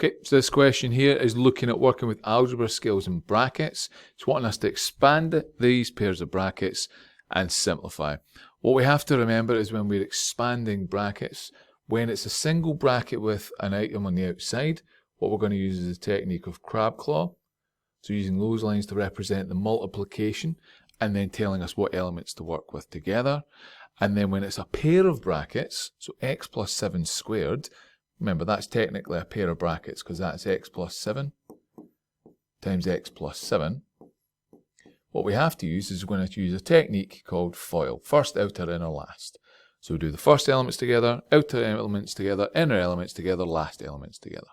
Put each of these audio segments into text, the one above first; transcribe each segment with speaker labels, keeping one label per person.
Speaker 1: Okay, so this question here is looking at working with algebra skills in brackets. It's wanting us to expand these pairs of brackets and simplify. What we have to remember is when we're expanding brackets, when it's a single bracket with an item on the outside, what we're going to use is the technique of crab claw. So using those lines to represent the multiplication and then telling us what elements to work with together. And then when it's a pair of brackets, so x plus 7 squared, remember that's technically a pair of brackets because that's x plus 7 times x plus 7. What we have to use is we're going to use a technique called FOIL, first, outer, inner, last. So we do the first elements together, outer elements together, inner elements together, last elements together.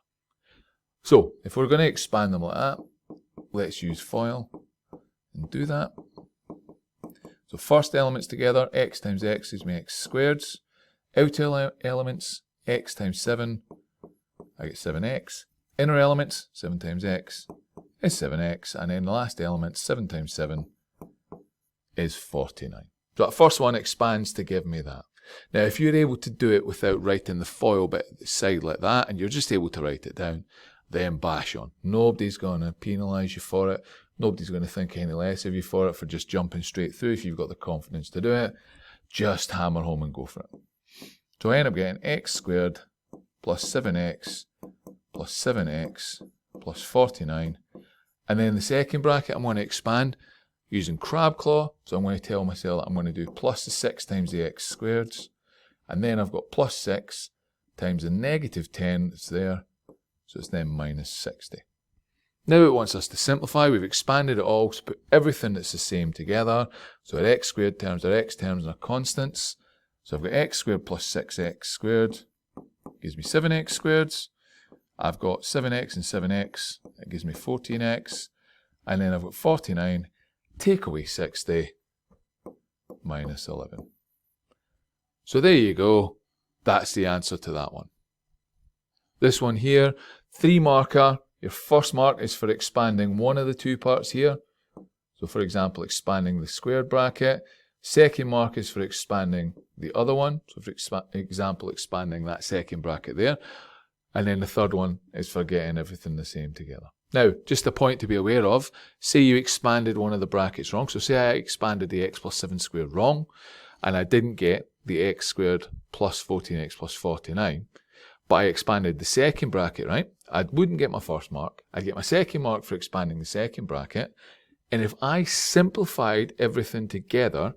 Speaker 1: So if we're going to expand them like that, let's use FOIL and do that. So first elements together, x times x gives me x squareds. Outer elements, x times 7, I get 7x. Inner elements, 7 times x is 7x. And then the last element, 7 times 7 is 49. So that first one expands to give me that. Now if you're able to do it without writing the FOIL bit at the side like that, and you're just able to write it down, then bash on. Nobody's going to penalise you for it. Nobody's going to think any less of you for it for just jumping straight through. If you've got the confidence to do it, just hammer home and go for it. So I end up getting x squared plus 7x plus 7x plus 49. And then the second bracket I'm going to expand using crab claw. So I'm going to tell myself that I'm going to do plus the 6 times the x squareds. And then I've got plus 6 times the negative 10 that's there. So it's then minus 60. Now it wants us to simplify. We've expanded it all to put everything that's the same together. So our x squared terms, our x terms, and our constants. So I've got x squared plus 6x squared gives me 7x squareds. I've got 7x and 7x, that gives me 14x. And then I've got 49, take away 60, minus 11. So there you go. That's the answer to that one. This one here, 3 marker. Your first mark is for expanding one of the two parts here. So for example, expanding the squared bracket. Second mark is for expanding the other one. So for example, expanding that second bracket there. And then the third one is for getting everything the same together. Now, just a point to be aware of, say you expanded one of the brackets wrong. So say I expanded the x plus 7 squared wrong, and I didn't get the x squared plus 14x plus 49. But I expanded the second bracket, right? I wouldn't get my first mark. I'd get my second mark for expanding the second bracket. And if I simplified everything together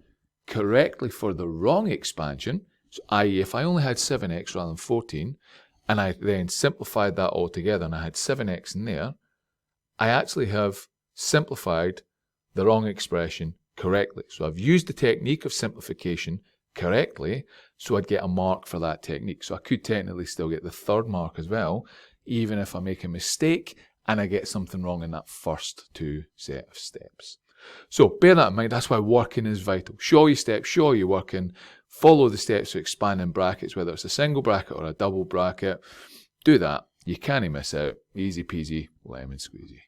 Speaker 1: correctly for the wrong expansion, so i.e. if I only had 7x rather than 14, and I then simplified that all together and I had 7x in there, I actually have simplified the wrong expression correctly. So I've used the technique of simplification correctly, so I'd get a mark for that technique. So I could technically still get the third mark as well, even if I make a mistake and I get something wrong in that first 2 set of steps. So bear that in mind, that's why working is vital. Show your steps, show you working, follow the steps to expanding brackets, whether it's a single bracket or a double bracket. Do that, you can't miss out. Easy peasy, lemon squeezy.